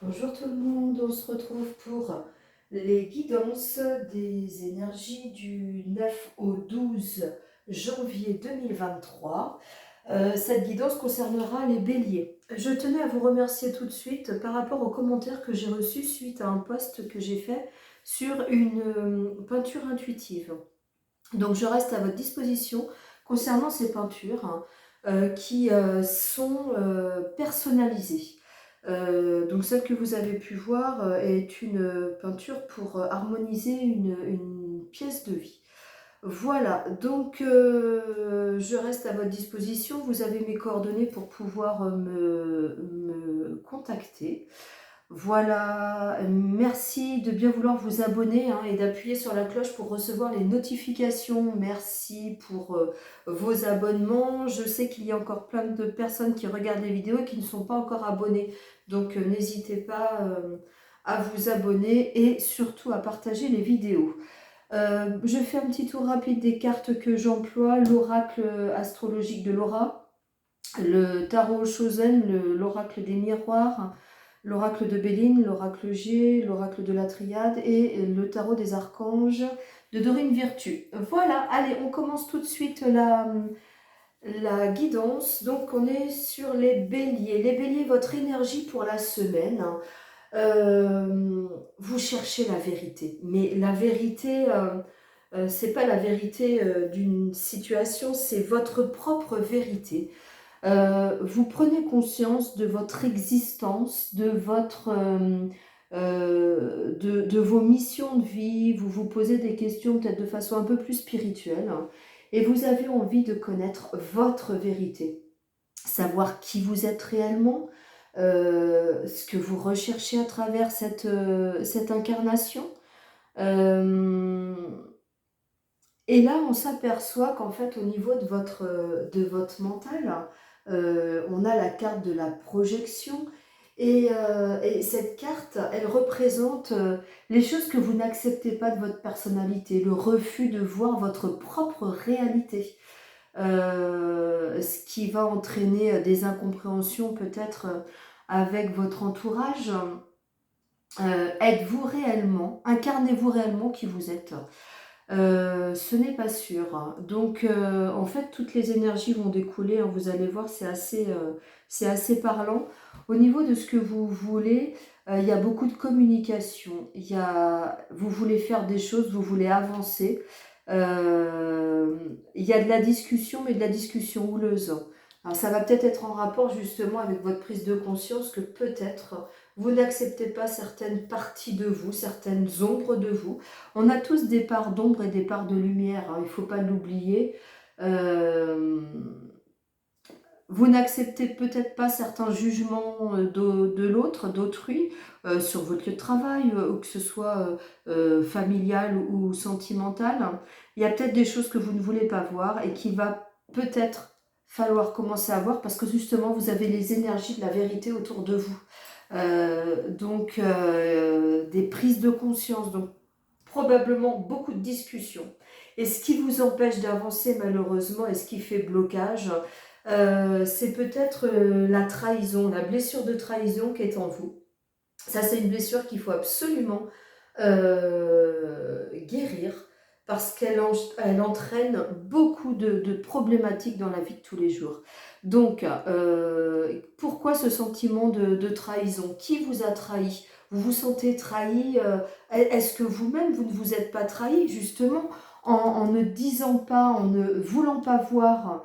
Bonjour tout le monde, on se retrouve pour les guidances des énergies du 9 au 12 janvier 2023. Cette guidance concernera les béliers. Je tenais à vous remercier tout de suite par rapport aux commentaires que j'ai reçus suite à un post que j'ai fait sur une peinture intuitive. Donc je reste à votre disposition concernant ces peintures qui sont personnalisées. Donc celle que vous avez pu voir est une peinture pour harmoniser une pièce de vie. Voilà, donc je reste à votre disposition. Vous avez mes coordonnées pour pouvoir me contacter. Voilà, merci de bien vouloir vous abonner et d'appuyer sur la cloche pour recevoir les notifications. Merci pour vos abonnements. Je sais qu'il y a encore plein de personnes qui regardent les vidéos et qui ne sont pas encore abonnées. Donc n'hésitez pas à vous abonner et surtout à partager les vidéos. Je fais un petit tour rapide des cartes que j'emploie. L'oracle astrologique de Laura, le tarot Chosen, l'oracle des miroirs, l'oracle de Béline, l'oracle G, l'oracle de la Triade et le tarot des archanges de Dorine Virtue. Voilà, allez, on commence tout de suite la guidance. Donc on est sur les béliers. Les béliers, votre énergie pour la semaine. Vous cherchez la vérité, mais la vérité, c'est pas la vérité d'une situation, c'est votre propre vérité. Vous prenez conscience de votre existence, de vos missions de vie, vous vous posez des questions peut-être de façon un peu plus spirituelle, et vous avez envie de connaître votre vérité, savoir qui vous êtes réellement, ce que vous recherchez à travers cette incarnation. Euh, et là, on s'aperçoit qu'en fait, au niveau de votre mental, on a la carte de la projection. Et cette carte, elle représente les choses que vous n'acceptez pas de votre personnalité, le refus de voir votre propre réalité. Ce qui va entraîner des incompréhensions peut-être avec votre entourage. Êtes-vous réellement, incarnez-vous réellement qui vous êtes? Ce n'est pas sûr, hein. Donc, en fait, toutes les énergies vont découler, hein, vous allez voir, c'est assez parlant. Au niveau de ce que vous voulez, il y a beaucoup de communication. Vous voulez faire des choses, vous voulez avancer. Il y a de la discussion, mais de la discussion houleuse. Alors, ça va peut-être être en rapport justement avec votre prise de conscience que peut-être vous n'acceptez pas certaines parties de vous, certaines ombres de vous. On a tous des parts d'ombre et des parts de lumière, hein, il ne faut pas l'oublier. Euh, Vous n'acceptez peut-être pas certains jugements de l'autre, d'autrui, sur votre lieu de travail, ou que ce soit familial ou sentimental. Il y a peut-être des choses que vous ne voulez pas voir et qu'il va peut-être falloir commencer à voir parce que justement vous avez les énergies de la vérité autour de vous. Des prises de conscience, donc probablement beaucoup de discussions. Et ce qui vous empêche d'avancer malheureusement et ce qui fait blocage, c'est peut-être la trahison, la blessure de trahison qui est en vous. Ça, c'est une blessure qu'il faut absolument guérir parce elle entraîne beaucoup de problématiques dans la vie de tous les jours. Donc, pourquoi ce sentiment de trahison? Qui vous a trahi? Vous vous sentez trahi? Est-ce que vous-même, vous ne vous êtes pas trahi, justement, en ne disant pas, en ne voulant pas voir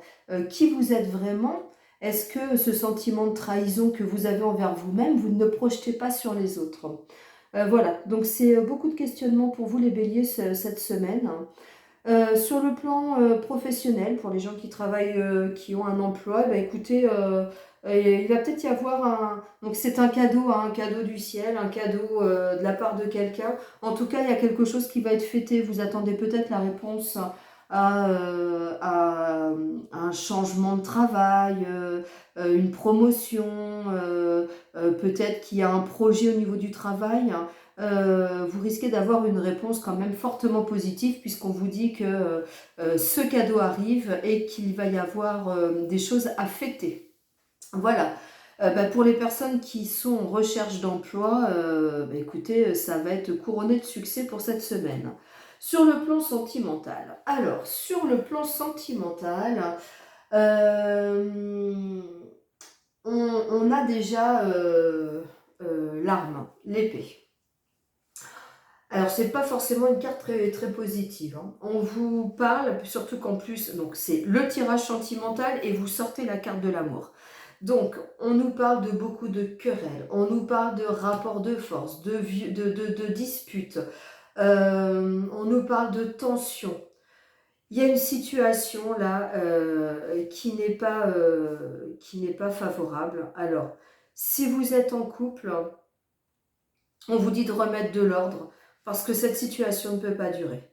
qui vous êtes vraiment? Est-ce que ce sentiment de trahison que vous avez envers vous-même, vous ne le projetez pas sur les autres? Voilà, donc c'est beaucoup de questionnements pour vous les béliers cette semaine. Sur le plan professionnel, pour les gens qui travaillent, qui ont un emploi, bah, écoutez, il va peut-être y avoir un... Donc c'est un cadeau du ciel, un cadeau de la part de quelqu'un. En tout cas, il y a quelque chose qui va être fêté. Vous attendez peut-être la réponse à un changement de travail, une promotion, peut-être qu'il y a un projet au niveau du travail. Vous risquez d'avoir une réponse quand même fortement positive puisqu'on vous dit que ce cadeau arrive et qu'il va y avoir des choses à fêter. Voilà. Pour les personnes qui sont en recherche d'emploi, écoutez, ça va être couronné de succès pour cette semaine. Sur le plan sentimental. Alors, sur le plan sentimental, euh, on a déjà l'arme, l'épée. Alors, c'est pas forcément une carte très, très positive, hein. On vous parle, surtout qu'en plus, donc c'est le tirage sentimental et vous sortez la carte de l'amour. Donc, on nous parle de beaucoup de querelles, on nous parle de rapports de force, de disputes, on nous parle de tensions. Il y a une situation là qui n'est pas favorable. Alors, si vous êtes en couple, on vous dit de remettre de l'ordre parce que cette situation ne peut pas durer.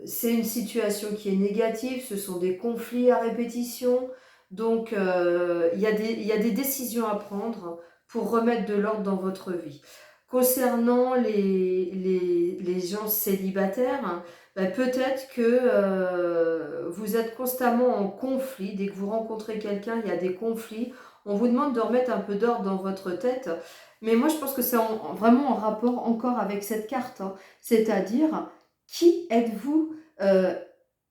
C'est une situation qui est négative, ce sont des conflits à répétition, donc il y a des décisions à prendre pour remettre de l'ordre dans votre vie. Concernant les gens célibataires, hein, peut-être que vous êtes constamment en conflit. Dès que vous rencontrez quelqu'un, il y a des conflits. On vous demande de remettre un peu d'ordre dans votre tête. Mais moi, je pense que c'est vraiment en rapport encore avec cette carte, hein. C'est-à-dire, qui êtes-vous?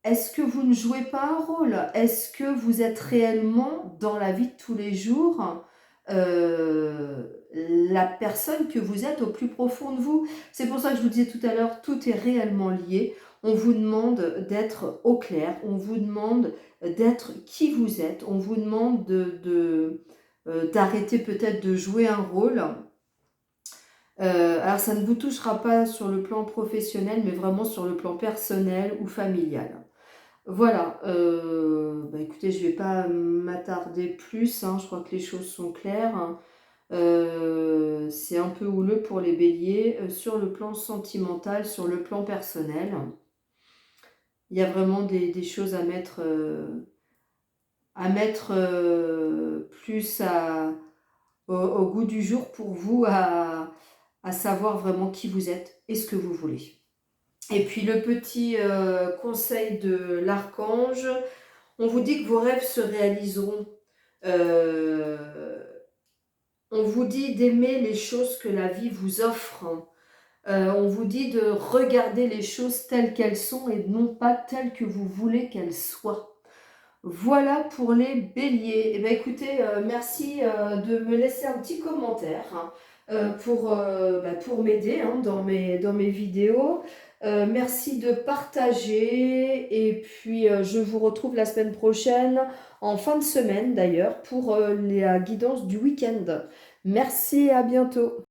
Est-ce que vous ne jouez pas un rôle? Est-ce que vous êtes réellement dans la vie de tous les jours la personne que vous êtes au plus profond de vous? C'est pour ça que je vous disais tout à l'heure, tout est réellement lié. On vous demande d'être au clair, on vous demande d'être qui vous êtes, on vous demande d'arrêter peut-être de jouer un rôle. Alors ça ne vous touchera pas sur le plan professionnel, mais vraiment sur le plan personnel ou familial. Voilà, écoutez, je ne vais pas m'attarder plus, hein, je crois que les choses sont claires, hein. C'est un peu houleux pour les béliers. Sur le plan sentimental, sur le plan personnel, il y a vraiment des choses à mettre plus au goût du jour pour vous, à savoir vraiment qui vous êtes et ce que vous voulez. Et puis le petit conseil de l'archange, on vous dit que vos rêves se réaliseront. On vous dit d'aimer les choses que la vie vous offre. On vous dit de regarder les choses telles qu'elles sont et non pas telles que vous voulez qu'elles soient. Voilà pour les béliers. Eh bien, écoutez, merci de me laisser un petit commentaire, hein, pour m'aider, hein, dans mes vidéos. Merci de partager et puis je vous retrouve la semaine prochaine, en fin de semaine d'ailleurs, pour la guidance du week-end. Merci et à bientôt.